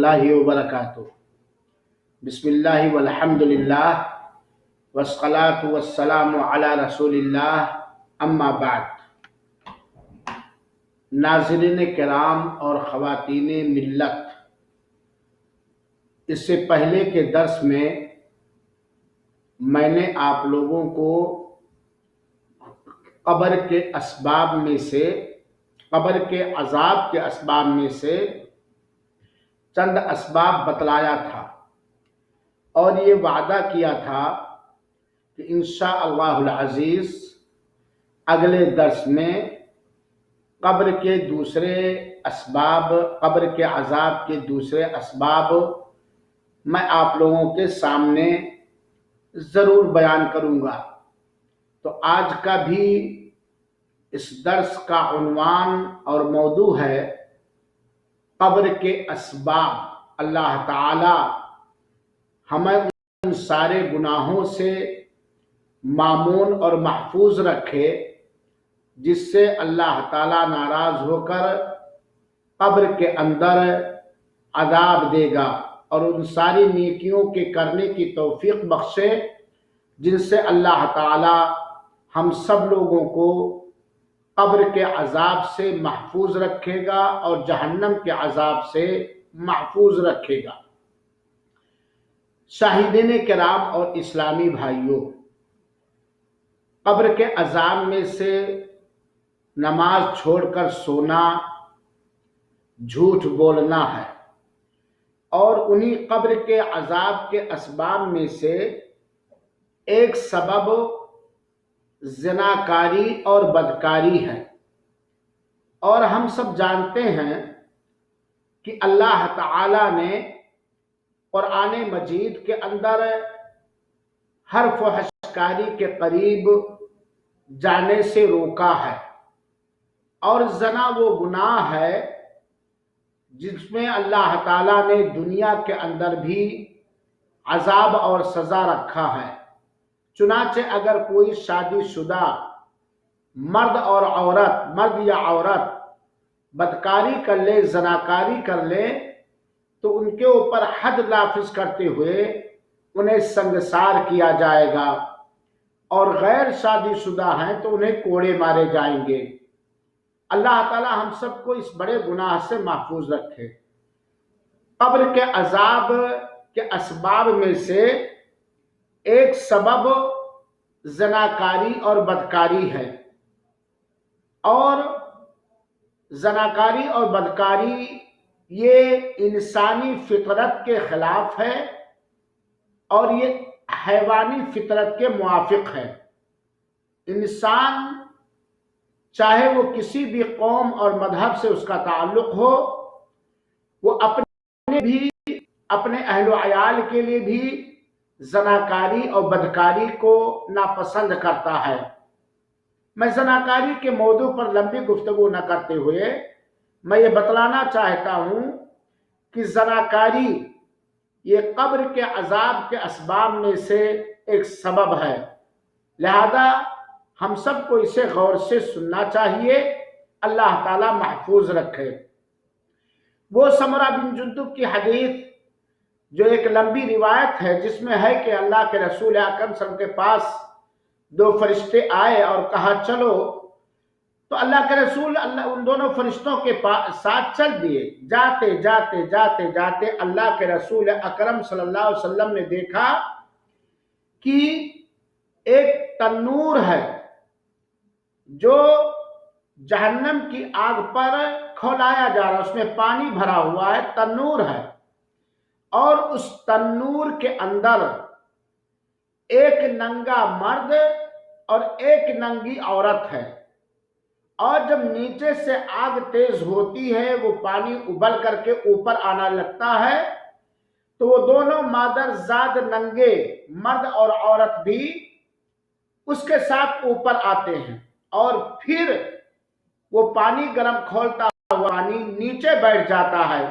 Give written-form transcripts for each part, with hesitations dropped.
اللہ وبرکاتہ۔ بسم اللہ والحمد للہ والصلاة والسلام علی رسول اللہ، اما بعد۔ ناظرین کرام اور خواتین ملت، اس سے پہلے کے درس میں نے آپ لوگوں کو قبر کے اسباب میں سے، قبر کے عذاب کے اسباب میں سے چند اسباب بتلایا تھا اور یہ وعدہ کیا تھا کہ انشاءاللہ العزیز اگلے درس میں قبر کے دوسرے اسباب، قبر کے عذاب کے دوسرے اسباب میں آپ لوگوں کے سامنے ضرور بیان کروں گا۔ تو آج کا بھی اس درس کا عنوان اور موضوع ہے قبر کے اسباب۔ اللہ تعالی ہمیں ان سارے گناہوں سے مامون اور محفوظ رکھے جس سے اللہ تعالی ناراض ہو کر قبر کے اندر عذاب دے گا، اور ان ساری نیکیوں کے کرنے کی توفیق بخشے جن سے اللہ تعالی ہم سب لوگوں کو قبر کے عذاب سے محفوظ رکھے گا اور جہنم کے عذاب سے محفوظ رکھے گا۔ شاہدین کرام اور اسلامی بھائیوں، قبر کے عذاب میں سے نماز چھوڑ کر سونا، جھوٹ بولنا ہے، اور انہی قبر کے عذاب کے اسباب میں سے ایک سبب زناکاری اور بدکاری ہے۔ اور ہم سب جانتے ہیں کہ اللہ تعالی نے قرآن مجید کے اندر ہر فحش کاری کے قریب جانے سے روکا ہے، اور زنا وہ گناہ ہے جس میں اللہ تعالیٰ نے دنیا کے اندر بھی عذاب اور سزا رکھا ہے۔ چنانچہ اگر کوئی شادی شدہ مرد اور عورت، مرد یا عورت بدکاری کر لے، زناکاری کر لے، تو ان کے اوپر حد نافذ کرتے ہوئے انہیں سنگسار کیا جائے گا، اور غیر شادی شدہ ہیں تو انہیں کوڑے مارے جائیں گے۔ اللہ تعالی ہم سب کو اس بڑے گناہ سے محفوظ رکھے۔ قبر کے عذاب کے اسباب میں سے ایک سبب زناکاری اور بدکاری ہے، اور زناکاری اور بدکاری یہ انسانی فطرت کے خلاف ہے، اور یہ حیوانی فطرت کے موافق ہے۔ انسان چاہے وہ کسی بھی قوم اور مذہب سے اس کا تعلق ہو، وہ اپنے اہل و عیال کے لیے بھی زناکاری اور بدکاری کو ناپسند کرتا ہے۔ میں زناکاری کے موضوع پر لمبی گفتگو نہ کرتے ہوئے میں یہ بتلانا چاہتا ہوں کہ زناکاری یہ قبر کے عذاب کے اسباب میں سے ایک سبب ہے، لہذا ہم سب کو اسے غور سے سننا چاہیے۔ اللہ تعالی محفوظ رکھے۔ وہ سمرہ بن جندب کی حدیث جو ایک لمبی روایت ہے، جس میں ہے کہ اللہ کے رسول اکرم صلی اللہ علیہ وسلم کے پاس دو فرشتے آئے اور کہا چلو، تو اللہ کے رسول ان دونوں فرشتوں کے ساتھ چل دیے۔ جاتے جاتے جاتے جاتے اللہ کے رسول اکرم صلی اللہ علیہ وسلم نے دیکھا کہ ایک تنور ہے جو جہنم کی آگ پر کھولایا جا رہا ہے، اس میں پانی بھرا ہوا ہے، تنور ہے، اور اس تنور کے اندر ایک ننگا مرد اور ایک ننگی عورت ہے، اور جب نیچے سے آگ تیز ہوتی ہے، وہ پانی ابل کر کے اوپر آنا لگتا ہے، تو وہ دونوں مادرزاد ننگے مرد اور عورت بھی اس کے ساتھ اوپر آتے ہیں، اور پھر وہ پانی گرم کھولتا ہوا پانی نیچے بیٹھ جاتا ہے،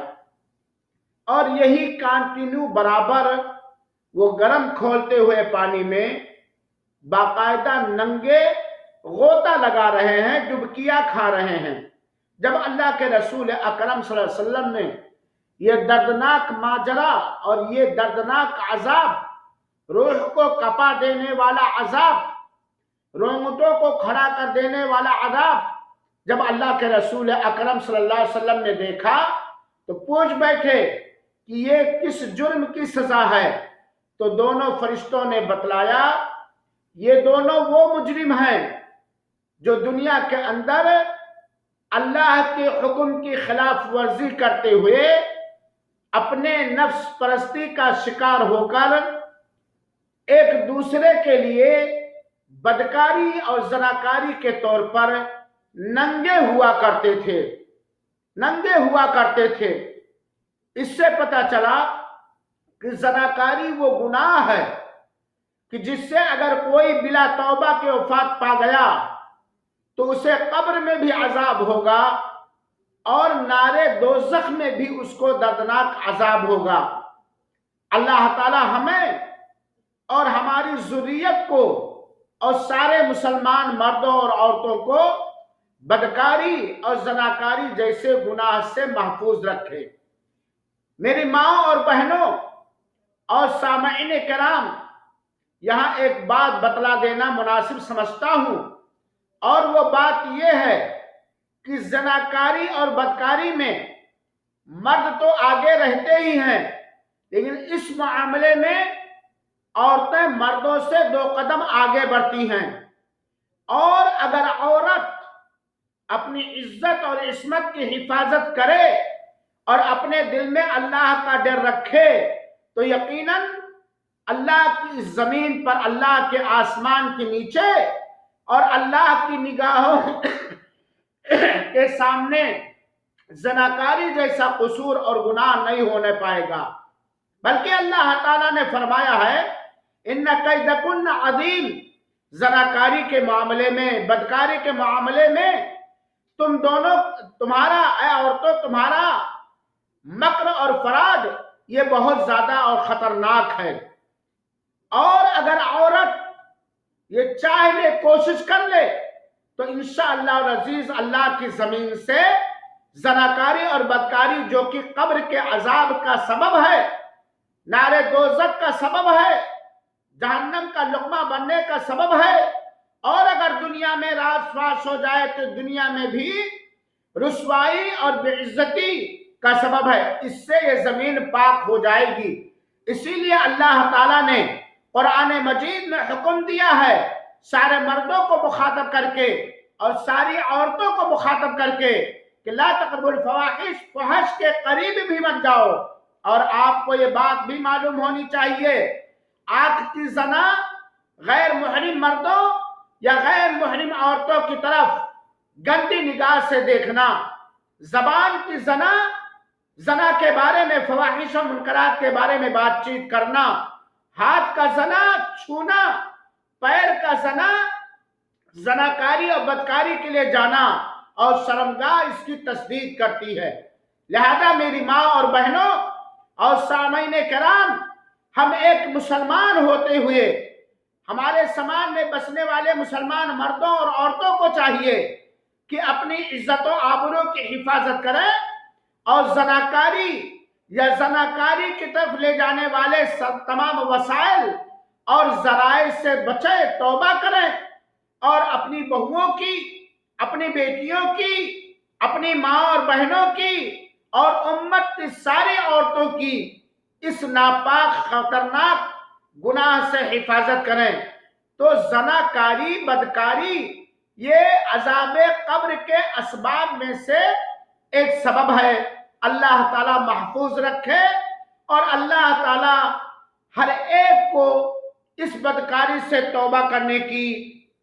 اور یہی کانٹینیو برابر وہ گرم کھولتے ہوئے پانی میں باقاعدہ ننگے غوطہ لگا رہے ہیں، ڈبکیاں کھا رہے ہیں۔ جب اللہ کے رسول اکرم صلی اللہ علیہ وسلم نے یہ دردناک ماجرا اور یہ دردناک عذاب، روح کو کپا دینے والا عذاب، رونگٹوں کو کھڑا کر دینے والا عذاب، جب اللہ کے رسول اکرم صلی اللہ علیہ وسلم نے دیکھا تو پوچھ بیٹھے کہ یہ کس جرم کی سزا ہے؟ تو دونوں فرشتوں نے بتلایا یہ دونوں وہ مجرم ہیں جو دنیا کے اندر اللہ کے حکم کی خلاف ورزی کرتے ہوئے اپنے نفس پرستی کا شکار ہو کر ایک دوسرے کے لیے بدکاری اور زناکاری کے طور پر ننگے ہوا کرتے تھے۔ اس سے پتہ چلا کہ زناکاری وہ گناہ ہے کہ جس سے اگر کوئی بلا توبہ کے وفات پا گیا تو اسے قبر میں بھی عذاب ہوگا اور نارے دوزخ میں بھی اس کو دردناک عذاب ہوگا۔ اللہ تعالی ہمیں اور ہماری ذریت کو اور سارے مسلمان مردوں اور عورتوں کو بدکاری اور زناکاری جیسے گناہ سے محفوظ رکھے۔ میری ماں اور بہنوں اور سامعین کرام، یہاں ایک بات بتلا دینا مناسب سمجھتا ہوں، اور وہ بات یہ ہے کہ زناکاری اور بدکاری میں مرد تو آگے رہتے ہی ہیں، لیکن اس معاملے میں عورتیں مردوں سے 2 قدم آگے بڑھتی ہیں۔ اور اگر عورت اپنی عزت اور عصمت کی حفاظت کرے اور اپنے دل میں اللہ کا ڈر رکھے تو یقیناً اللہ کی زمین پر، اللہ کے آسمان کے نیچے اور اللہ کی نگاہوں کے سامنے زناکاری جیسا قصور اور گناہ نہیں ہونے پائے گا، بلکہ اللہ تعالیٰ نے فرمایا ہے ان کیدکن عظیم، زناکاری کے معاملے میں، بدکاری کے معاملے میں تمہارا اے عورتوں تمہارا مکر اور فراد یہ بہت زیادہ اور خطرناک ہے۔ اور اگر عورت یہ چاہ لے، کوشش کر لے تو انشاءاللہ العزیز اللہ کی زمین سے زناکاری اور بدکاری جو کہ قبر کے عذاب کا سبب ہے، نار دوزخ کا سبب ہے، جہنم کا لقمہ بننے کا سبب ہے، اور اگر دنیا میں راز فاش ہو جائے تو دنیا میں بھی رسوائی اور بے عزتی کا سبب ہے، اس سے یہ زمین پاک ہو جائے گی۔ اسی لیے اللہ تعالیٰ نے قرآن مجید میں حکم دیا ہے سارے مردوں کو مخاطب کر کے اور ساری عورتوں کو مخاطب کر کے کہ لا تقربوا الفواحش، فحش کے قریب بھی مت جاؤ۔ اور آپ کو یہ بات بھی معلوم ہونی چاہیے، آنکھ کی زنا غیر محرم مردوں یا غیر محرم عورتوں کی طرف گندی نگاہ سے دیکھنا، زبان کی زنا کے بارے میں، فواحش و منکرات کے بارے میں بات چیت کرنا، ہاتھ کا زنا چھونا، پیر کا زناکاری اور بدکاری کے لیے جانا، اور شرمگاہ اس کی تصدیق کرتی ہے۔ لہذا میری ماں اور بہنوں اور سامعین کرام، ہم ایک مسلمان ہوتے ہوئے ہمارے سماج میں بسنے والے مسلمان مردوں اور عورتوں کو چاہیے کہ اپنی عزت و آبرو کی حفاظت کریں اور زناکاری یا زناکاری کی طرف لے جانے والے تمام وسائل اور ذرائع سے بچیں، توبہ کریں، اور اپنی بہوؤں کی، اپنی بیٹیوں کی، اپنی ماں اور بہنوں کی اور امت کی ساری عورتوں کی اس ناپاک خطرناک گناہ سے حفاظت کریں۔ تو زناکاری، بدکاری یہ عذاب قبر کے اسباب میں سے ایک سبب ہے۔ اللہ تعالی محفوظ رکھے اور اللہ تعالی ہر ایک کو اس بدکاری سے توبہ کرنے کی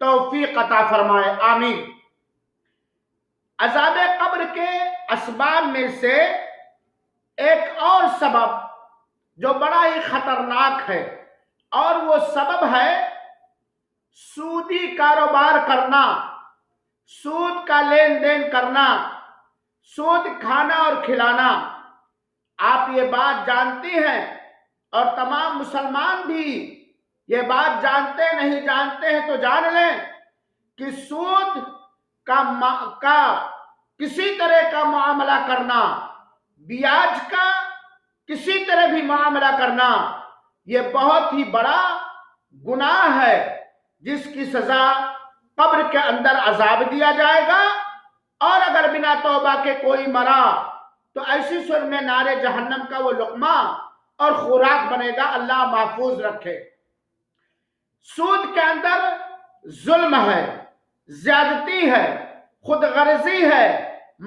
توفیق عطا فرمائے، آمین۔ عذاب قبر کے اسباب میں سے ایک اور سبب جو بڑا ہی خطرناک ہے، اور وہ سبب ہے سودی کاروبار کرنا، سود کا لین دین کرنا، سود کھانا اور کھلانا۔ آپ یہ بات جانتی ہیں اور تمام مسلمان بھی یہ بات جانتے نہیں جانتے ہیں تو جان لیں کہ سود کا کسی طرح کا معاملہ کرنا، بیاج کا کسی طرح بھی معاملہ کرنا یہ بہت ہی بڑا گناہ ہے، جس کی سزا قبر کے اندر عذاب دیا جائے گا، اور اگر بنا توبہ کے کوئی مرا تو ایسی سر میں نار جہنم کا وہ لقمہ اور خوراک بنے گا، اللہ محفوظ رکھے۔ سود کے اندر ظلم ہے، زیادتی ہے، خود غرضی ہے،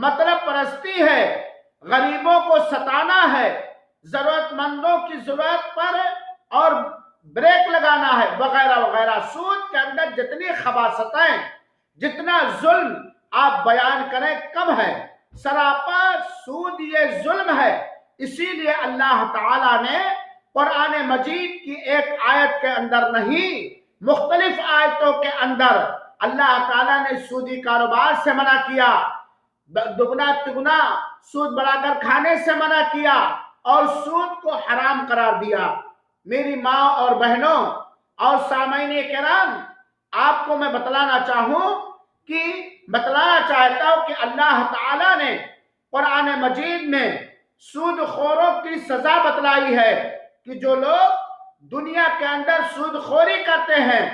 مطلب پرستی ہے، غریبوں کو ستانا ہے، ضرورت مندوں کی ضرورت پر اور بریک لگانا ہے، وغیرہ وغیرہ۔ سود کے اندر جتنی خباثتیں، جتنا ظلم آپ بیان کریں کم ہے۔ سراپا سود یہ ظلم ہے۔ اسی لیے اللہ تعالیٰ نے قرآن مجید کی ایک آیت کے اندر نہیں، مختلف آیتوں کے اندر اللہ تعالیٰ نے سودی کاروبار سے منع کیا، دگنا تگنا سود بڑھا کر کھانے سے منع کیا، اور سود کو حرام قرار دیا۔ میری ماں اور بہنوں اور سامعین کرام، آپ کو میں بتلانا چاہتا ہوں کہ اللہ تعالیٰ نے قرآن مجید میں سود خوروں کی سزا بتلائی ہے کہ جو لوگ دنیا کے اندر سود خوری کرتے ہیں،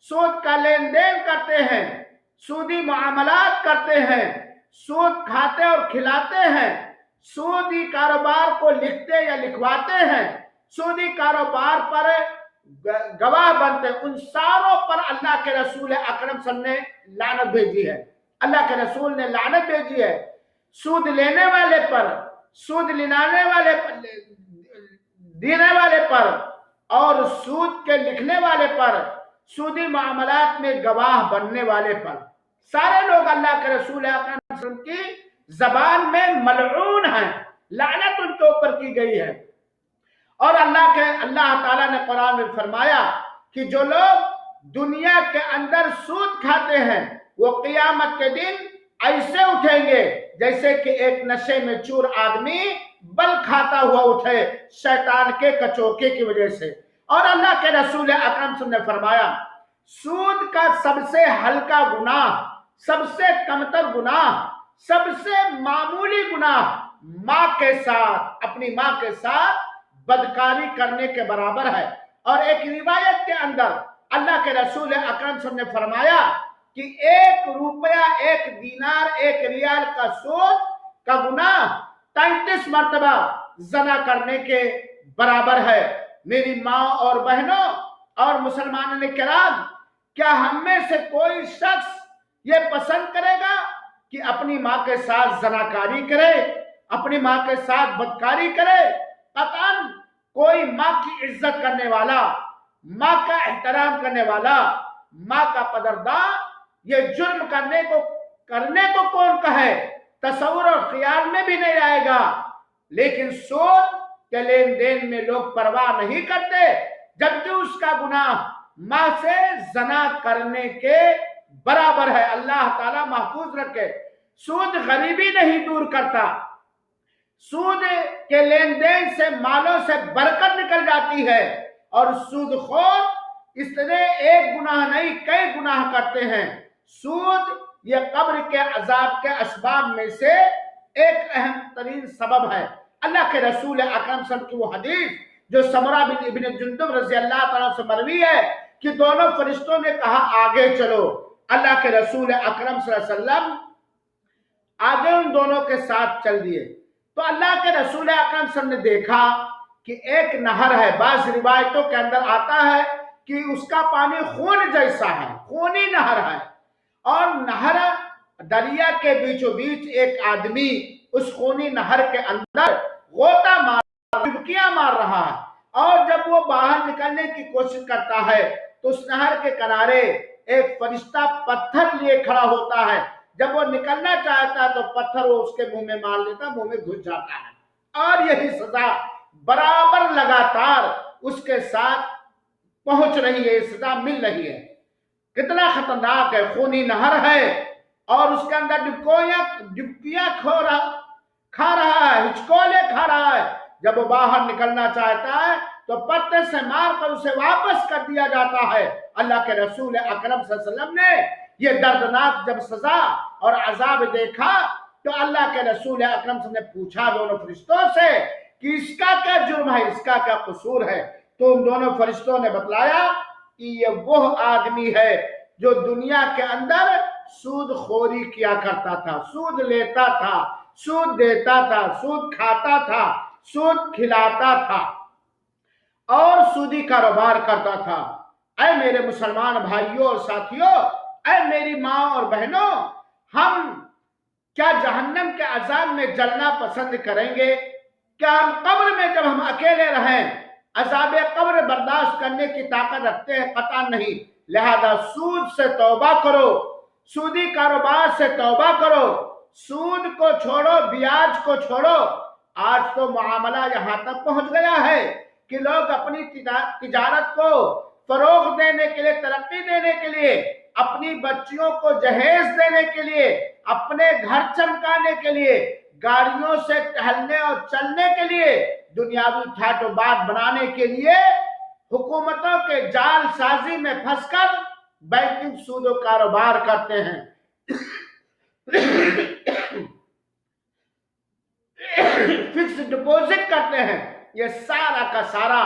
سود کا لین دین کرتے ہیں، سودی معاملات کرتے ہیں، سود کھاتے اور کھلاتے ہیں، سودی کاروبار کو لکھتے یا لکھواتے ہیں، سودی کاروبار پر گواہ بنتے ہیں، ان ساروں پر اللہ کے رسول اکرم صلی اللہ علیہ وسلم نے لعنت بھیجی ہے۔ اللہ کے رسول نے لعنت بھیجی ہے سود لینے والے پر، سود دینے والے پر، اور سود کے لکھنے والے پر، سودی معاملات میں گواہ بننے والے پر۔ سارے لوگ اللہ کے رسول اکرم صلی اللہ علیہ وسلم کی زبان میں ملعون ہیں، لعنت ان کے اوپر کی گئی ہے۔ اور اللہ تعالیٰ نے قرآن میں فرمایا کہ جو لوگ دنیا کے اندر سود کھاتے ہیں وہ قیامت کے دن ایسے اٹھیں گے جیسے کہ ایک نشے میں چور آدمی بل کھاتا ہوا اٹھے شیطان کے کچوکے کی وجہ سے۔ اور اللہ کے رسول اکرم صلی اللہ علیہ وسلم نے فرمایا سود کا سب سے ہلکا گناہ، سب سے کمتر گناہ، سب سے معمولی گناہ اپنی ماں کے ساتھ بدکاری کرنے کے برابر ہے۔ اور ایک روایت کے اندر اللہ کے رسول اکرم صلی اللہ علیہ وسلم نے فرمایا کہ 1 روپیہ، 1 دینار، 1 ریال کا سود کا گناہ 33 مرتبہ زنا کرنے کے برابر ہے۔ میری ماں اور بہنوں اور مسلمانوں کرام، کیا ہم میں سے کوئی شخص یہ پسند کرے گا کہ اپنی ماں کے ساتھ زناکاری کرے، اپنی ماں کے ساتھ بدکاری کرے؟ قطعاً کوئی ماں کی عزت کرنے والا، ماں کا احترام کرنے والا، ماں کا قدردان یہ جرم کرنے کو کون کہے؟ تصور اور خیال میں بھی نہیں آئے گا۔ لیکن سود کے لین دین میں لوگ پرواہ نہیں کرتے، جبکہ اس کا گناہ ماں سے زنا کرنے کے برابر ہے۔ اللہ تعالیٰ محفوظ رکھے۔ سود غریبی نہیں دور کرتا، سود کے لین دین سے مالوں سے برکت نکل جاتی ہے، اور سود خور اس طرح ایک گناہ نہیں کئی گناہ کرتے ہیں۔ سود یہ قبر کے عذاب کے اسباب میں سے ایک اہم ترین سبب ہے۔ اللہ کے رسول اکرم صلی اللہ علیہ وسلم کی وہ حدیث جو سمرہ ابن جندب رضی اللہ تعالیٰ سے مروی ہے کہ دونوں فرشتوں نے کہا آگے چلو۔ اللہ کے رسول اکرم صلی اللہ علیہ وسلم آگے ان دونوں کے ساتھ چل دیے تو اللہ کے رسول اکرم صلی اللہ علیہ وسلم نے دیکھا کہ ایک نہر ہے۔ بعض روایتوں کے اندر آتا ہے کہ اس کا پانی خون جیسا ہے، خونی نہر ہے، اور نہر دریا کے بیچوں بیچ ایک آدمی اس خونی نہر کے اندر غوطہ ڈبکیاں مار رہا ہے، اور جب وہ باہر نکلنے کی کوشش کرتا ہے تو اس نہر کے کنارے ایک فرشتہ پتھر لیے کھڑا ہوتا ہے۔ جب وہ نکلنا چاہتا ہے تو پتھر وہ اس کے منہ میں مار لیتا، منہ میں گھس جاتا ہے، اور یہی سزا برابر لگاتار اس کے ساتھ پہنچ رہی ہے، سزا مل رہی ہے۔ کتنا خطرناک ہے، خونی نہر ہے اور اس کے اندر ڈبکیاں کھا رہا ہے، ہچکولے کھا رہا ہے۔ جب وہ باہر نکلنا چاہتا ہے تو پتھر سے مار کر اسے واپس کر دیا جاتا ہے۔ اللہ کے رسول اکرم صلی اللہ علیہ وسلم نے یہ دردناک جب سزا اور عذاب دیکھا تو اللہ کے رسول اکرم صلی اللہ علیہ وسلم نے پوچھا دونوں فرشتوں سے کہ اس کا کیا جرم ہے، اس کا کیا قصور ہے؟ تو ان دونوں فرشتوں نے بتلایا کہ یہ وہ آدمی ہے جو دنیا کے اندر سود خوری کیا کرتا تھا، سود لیتا تھا، سود دیتا تھا، سود کھاتا تھا، سود کھلاتا تھا اور سودی کاروبار کرتا تھا۔ اے میرے مسلمان بھائیوں اور ساتھیوں، اے میری ماں اور بہنوں، ہم کیا جہنم کے عذاب میں جلنا پسند کریں گے؟ کیا ہم قبر میں جب ہم اکیلے رہیں عذاب قبر برداشت کرنے کی طاقت رکھتے ہیں؟ قطعا نہیں۔ لہذا سود سے توبہ کرو، سودی کاروبار سے توبہ کرو، سود کو چھوڑو، بیاج کو چھوڑو۔ آج تو معاملہ یہاں تک پہنچ گیا ہے کہ لوگ اپنی تجارت کو فروغ دینے کے لیے، ترقی دینے کے لیے، اپنی بچیوں کو جہیز دینے کے لیے، اپنے گھر چمکانے کے لیے، گاڑیوں سے ٹہلنے اور چلنے کے لیے، دنیاوی ٹھاٹ و بات بنانے کے لیے حکومتوں کے جال سازی میں پھنس کر بینکنگ سود و کاروبار کرتے ہیں، فکس ڈپوزٹ کرتے ہیں۔ یہ سارا کا سارا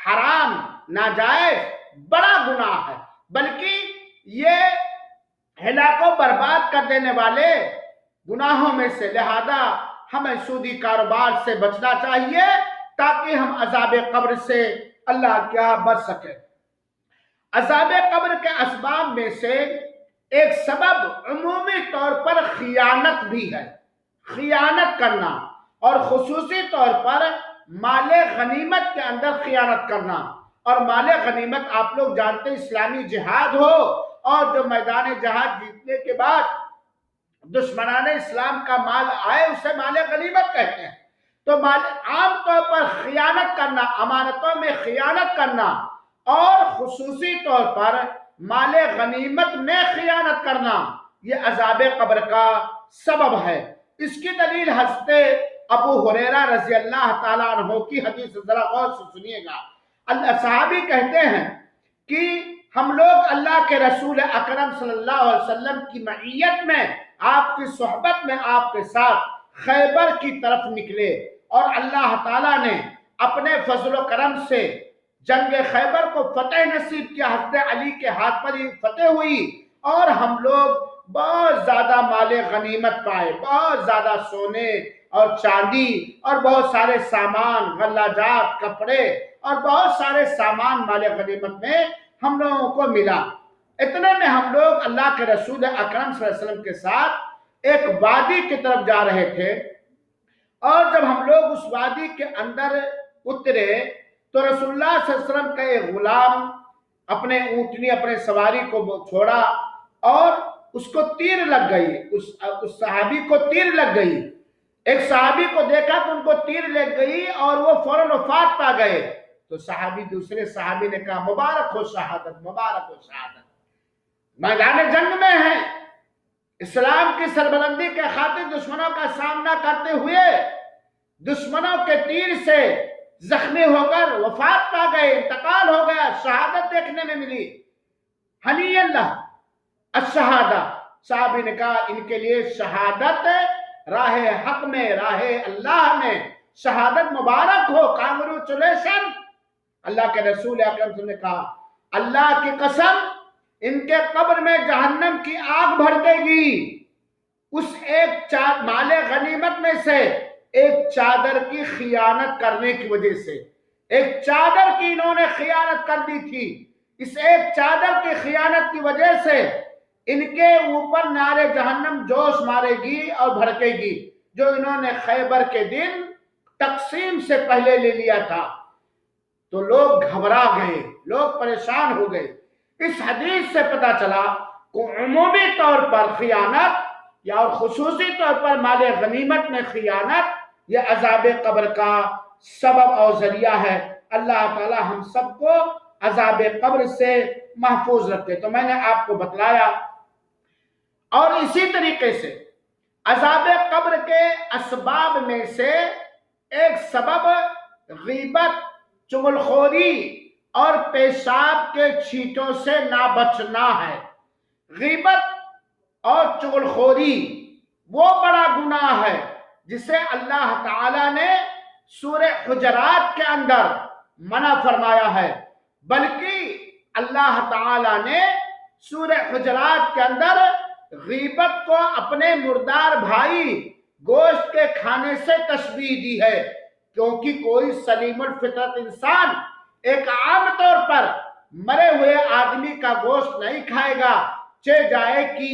حرام، ناجائز، بڑا گناہ ہے، بلکہ یہ ہلاک و برباد کر دینے والے گناہوں میں سے۔ لہذا ہمیں سودی کاروبار سے بچنا چاہیے تاکہ ہم عذاب قبر سے اللہ کیا بچ سکے۔ عذاب قبر کے اسباب میں سے ایک سبب عمومی طور پر خیانت بھی ہے، خیانت کرنا، اور خصوصی طور پر مال غنیمت کے اندر خیانت کرنا۔ اور مال غنیمت آپ لوگ جانتے ہیں، اسلامی جہاد ہو اور جو میدان جہاد جیتنے کے بعد دشمنان اسلام کا مال آئے اسے مال غنیمت کہتے ہیں۔ تو عام طور پر خیانت کرنا، امانتوں میں خیانت کرنا، اور خصوصی طور پر مال غنیمت میں خیانت کرنا، یہ عذاب قبر کا سبب ہے۔ اس کی دلیل حضرت ابو ہریرہ رضی اللہ تعالیٰ عنہ کی حدیث، ذرا غور سے سنیے گا۔ صحابی کہتے ہیں کہ ہم لوگ اللہ کے رسول اکرم صلی اللہ علیہ وسلم کی معیت میں، آپ کی صحبت میں، آپ کے ساتھ خیبر کی طرف نکلے، اور اللہ تعالیٰ نے اپنے فضل و کرم سے جنگ خیبر کو فتح نصیب کیا، حضرت علی کے ہاتھ پر ہی فتح ہوئی، اور ہم لوگ بہت زیادہ مال غنیمت پائے، بہت زیادہ سونے اور چاندی اور بہت سارے سامان، غلہ جات، کپڑے اور بہت سارے سامان مال غنیمت میں ہم لوگوں کو ملا۔ اتنے میں ہم لوگ اللہ کے رسول اکرم صلی اللہ علیہ وسلم کے ساتھ ایک وادی کی طرف جا رہے تھے، اور جب ہم لوگ اس وادی کے اندر اترے تو رسول اللہ صلی اللہ علیہ وسلم کا ایک غلام اپنے اونٹنی، اپنے سواری کو چھوڑا، اور اس کو تیر لگ گئی، اس صحابی کو تیر لگ گئی۔ ایک صحابی کو دیکھا کہ ان کو تیر لگ گئی اور وہ فوراً وفات پا گئے۔ تو دوسرے صحابی نے کہا مبارک ہو شہادت، مبارک ہو شہادت، میدان جنگ میں ہیں، اسلام کی سربلندی کے خاطر دشمنوں کا سامنا کرتے ہوئے دشمنوں کے تیر سے زخمی ہو کر وفات پا گئے، انتقال ہو گیا، شہادت دیکھنے میں ملی۔ ہنی اللہ الشہادہ، صحابی نے کہا ان کے لیے شہادت راہ حق میں، راہ اللہ میں شہادت مبارک ہو، کانگریچولیشن۔ اللہ کے رسول اکرم صلی اللہ علیہ وسلم نے کہا اللہ کی قسم ان کے قبر میں جہنم کی آگ بھڑکے گی، اس ایک مال غنیمت میں سے ایک چادر کی خیانت کرنے کی وجہ سے، ایک چادر کی انہوں نے خیانت کر دی تھی، اس ایک چادر کی خیانت کی وجہ سے ان کے اوپر نار جہنم جوش مارے گی اور بھڑکے گی، جو انہوں نے خیبر کے دن تقسیم سے پہلے لے لیا تھا۔ تو لوگ گھبرا گئے، لوگ پریشان ہو گئے۔ اس حدیث سے پتہ چلا کہ عمومی طور پر خیانت یا اور خصوصی طور پر مال غنیمت میں خیانت یہ عذاب قبر کا سبب اور ذریعہ ہے۔ اللہ تعالی ہم سب کو عذاب قبر سے محفوظ رکھے۔ تو میں نے آپ کو بتلایا، اور اسی طریقے سے عذاب قبر کے اسباب میں سے ایک سبب غیبت، چغلخوری اور پیشاب کے چھینٹوں سے نہ بچنا ہے۔ غیبت اور چغلخوری وہ بڑا گناہ ہے جسے اللہ تعالی نے سورہ حجرات کے اندر منع فرمایا ہے، بلکہ اللہ تعالی نے سورہ حجرات کے اندر غیبت کو اپنے مردار بھائی گوشت کے کھانے سے تشبیہ دی ہے، کیونکہ کوئی سلیم الفطرت انسان ایک عام طور پر مرے ہوئے آدمی کا گوشت نہیں کھائے گا، چہ جائے کہ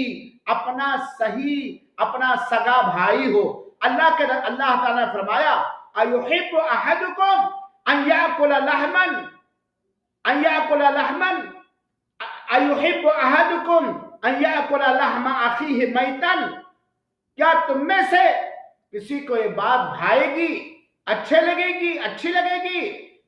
اپنا سگا بھائی ہو۔ اللہ تعالیٰ نے فرمایا ایحب احدکم ان یاکل لحما ایحب احدکم ان یاکل لحم اخیہ میتا، کیا تم میں سے کسی کو یہ بات بھائے گی، اچھی لگے گی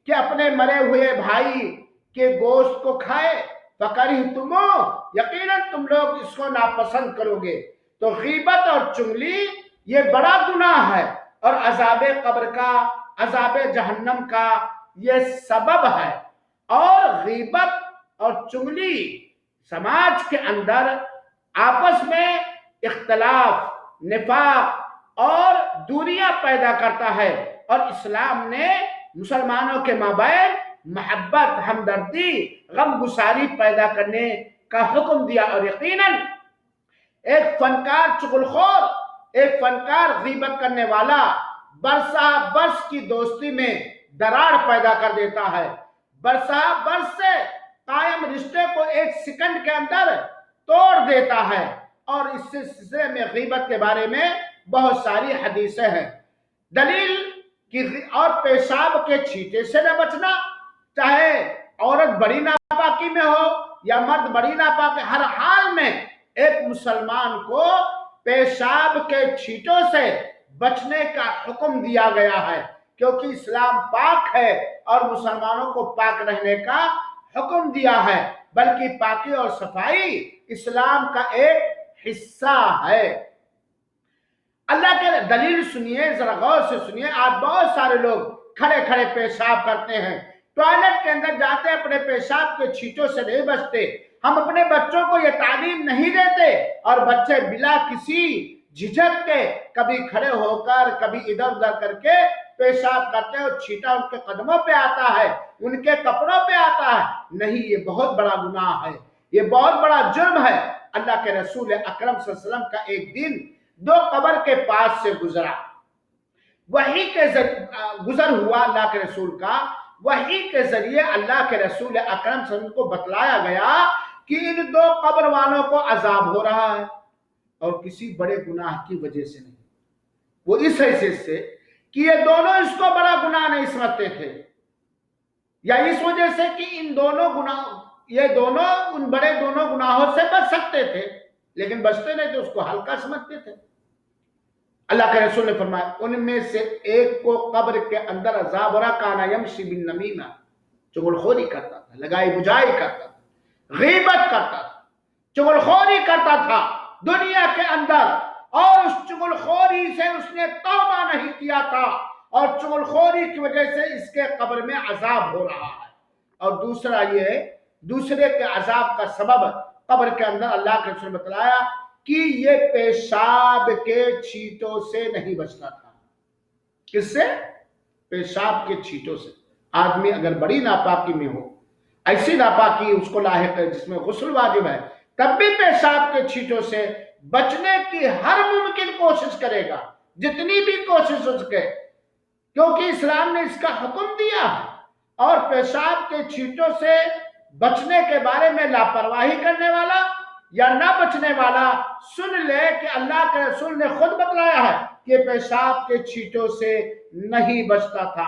کہ اپنے مرے ہوئے بھائی کے گوشت کو کھائے؟ فَكَرِهْتُمُوهُ، یقیناً تم لوگ اس کو ناپسند کرو گے۔ تو غیبت اور چغلی یہ بڑا گناہ ہے اور عذاب قبر کا، عذاب جہنم کا یہ سبب ہے۔ اور غیبت اور چغلی سماج کے اندر آپس میں اختلاف، نفاق اور دوریاں پیدا کرتا ہے، اور اسلام نے مسلمانوں کے مابین محبت، ہمدردی، غم گساری پیدا کرنے کا حکم دیا۔ اور یقیناً ایک فنکار چغلخور، ایک فنکار غیبت کرنے والا برسا برس کی دوستی میں دراڑ پیدا کر دیتا ہے، برسا برس سے قائم رشتے کو ایک سیکنڈ کے اندر توڑ دیتا ہے۔ اور اس سلسلے میں غیبت کے بارے میں بہت ساری حدیثیں ہیں۔ دلیل کی اور پیشاب کے چھینٹے سے نہ بچنا، چاہے عورت بڑی ناپاکی میں ہو یا مرد بڑی ناپاکی، ہر حال میں ایک مسلمان کو پیشاب کے چھینٹوں سے بچنے کا حکم دیا گیا ہے، کیونکہ اسلام پاک ہے اور مسلمانوں کو پاک رہنے کا حکم دیا ہے، بلکہ پاکی اور صفائی اسلام کا ایک حصہ ہے۔ اللہ کے دلیل سنیے، ذرا غور سے سنیے۔ آج بہت سارے لوگ کھڑے کھڑے پیشاب کرتے ہیں، ٹوائلٹ کے اندر جاتے اپنے پیشاب کے چھینٹوں سے نہیں بچتے۔ ہم اپنے بچوں کو یہ تعلیم نہیں دیتے، اور بچے بلا کسی جھجک کے کبھی کھڑے ہو کر کبھی ادھر ادھر کر کے پیشاب کرتے ہیں، اور چھینٹا ان کے قدموں پہ آتا ہے، ان کے کپڑوں پہ آتا ہے۔ نہیں، یہ بہت بڑا گناہ ہے، یہ بہت بڑا جرم ہے۔ اللہ کے رسول اکرم صلی اللہ علیہ وسلم کا ایک دن دو قبر کے پاس سے گزرا، وحی کے گزر ہوا اللہ کے رسول کا، وحی کے ذریعے اللہ کے رسول اکرم صلی اللہ علیہ وسلم کو بتلایا گیا کہ ان دو قبر والوں کو عذاب ہو رہا ہے، اور کسی بڑے گناہ کی وجہ سے نہیں، وہ اس حیثیت سے کہ یہ دونوں اس کو بڑا گناہ نہیں سمجھتے تھے، یا اس وجہ سے کہ یہ دونوں ان بڑے دونوں گناہوں سے بچ سکتے تھے، لیکن بچتے نہیں تھے، اس کو ہلکا سمجھتے تھے۔ اللہ کے رسول نے فرمایا ان میں سے ایک کو قبر کے اندر عذاب ہو رہا، کانا یمشی بالنمیمہ، چغلخوری کرتا تھا، لگائی بجائی کرتا تھا، غیبت کرتا تھا، چغلخوری کرتا تھا دنیا کے اندر، اور اس چغلخوری سے اس نے توبہ نہیں کیا تھا، اور چغلخوری کی وجہ سے اس کے قبر میں عذاب ہو رہا ہے۔ اور دوسرا یہ دوسرے کے عذاب کا سبب قبر کے اندر اللہ کے رسول نے بتلایا کہ یہ پیشاب کے چھینٹوں سے نہیں بچتا تھا۔ کس سے؟ پیشاب کے چھینٹوں سے۔ آدمی اگر بڑی ناپاکی میں ہو، ایسی ناپاکی اس کو لاحق ہے جس میں غسل واجب ہے، تب بھی پیشاب کے چھینٹوں سے بچنے کی ہر ممکن کوشش کرے گا، جتنی بھی کوشش ہو سکے، کیونکہ اسلام نے اس کا حکم دیا ہے۔ اور پیشاب کے چھینٹوں سے بچنے کے بارے میں لاپرواہی کرنے والا یا نہ بچنے والا سن لے کہ اللہ کے رسول نے خود بتلایا ہے کہ پیشاب کے چھینٹوں سے نہیں بچتا تھا۔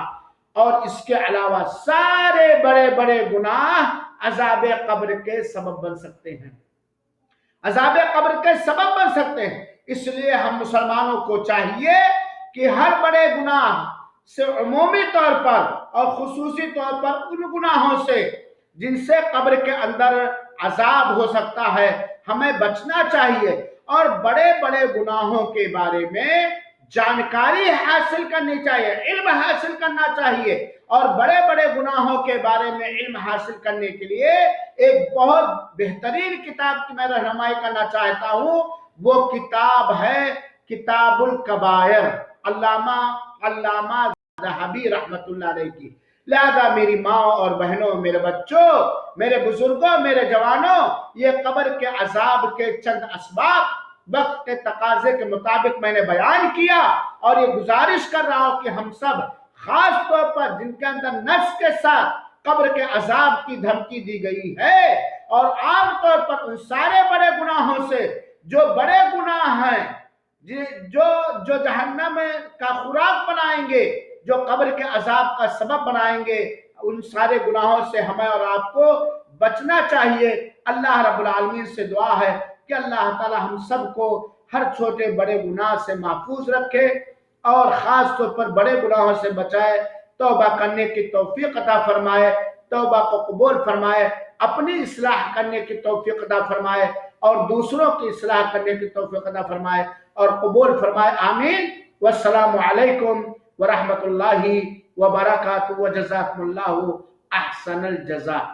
اور اس کے علاوہ سارے بڑے بڑے گناہ عذاب قبر کے سبب بن سکتے ہیں، عذاب قبر کے سبب بن سکتے ہیں۔ اس لیے ہم مسلمانوں کو چاہیے کہ ہر بڑے گناہ سے عمومی طور پر اور خصوصی طور پر ان گناہوں سے جن سے قبر کے اندر عذاب ہو سکتا ہے ہمیں بچنا چاہیے، اور بڑے بڑے گناہوں کے بارے میں جانکاری حاصل کرنی چاہیے، علم حاصل کرنا چاہیے۔ اور بڑے بڑے گناہوں کے بارے میں علم حاصل کرنے کے لیے ایک بہت بہترین کتاب کی میں رہنمائی کرنا چاہتا ہوں، وہ کتاب ہے کتاب الکبائر، علامہ ذہبی رحمت اللہ علیہ کی۔ لہذا میری ماں اور بہنوں، میرے بچوں، میرے بزرگوں، میرے جوانوں، یہ قبر کے عذاب کے چند اسباب وقت کے تقاضے کے مطابق میں نے بیان کیا، اور یہ گزارش کر رہا ہوں کہ ہم سب خاص طور پر جن کے اندر نفس کے ساتھ قبر کے عذاب کی دھمکی دی گئی ہے، اور عام طور پر ان سارے بڑے گناہوں سے جو بڑے گناہ ہیں، جو جہنم کا خوراک بنائیں گے، جو قبر کے عذاب کا سبب بنائیں گے، ان سارے گناہوں سے ہمیں اور آپ کو بچنا چاہیے۔ اللہ رب العالمین سے دعا ہے کہ اللہ تعالی ہم سب کو ہر چھوٹے بڑے گناہ سے محفوظ رکھے، اور خاص طور پر بڑے گناہوں سے بچائے، توبہ کرنے کی توفیق عطا فرمائے، توبہ کو قبول فرمائے، اپنی اصلاح کرنے کی توفیق عطا فرمائے، اور دوسروں کی اصلاح کرنے کی توفیق عطا فرمائے اور قبول فرمائے، آمین۔ والسلام علیکم ورحمۃ اللہ وبرکاتہ، وجزاکم اللہ احسن الجزاء۔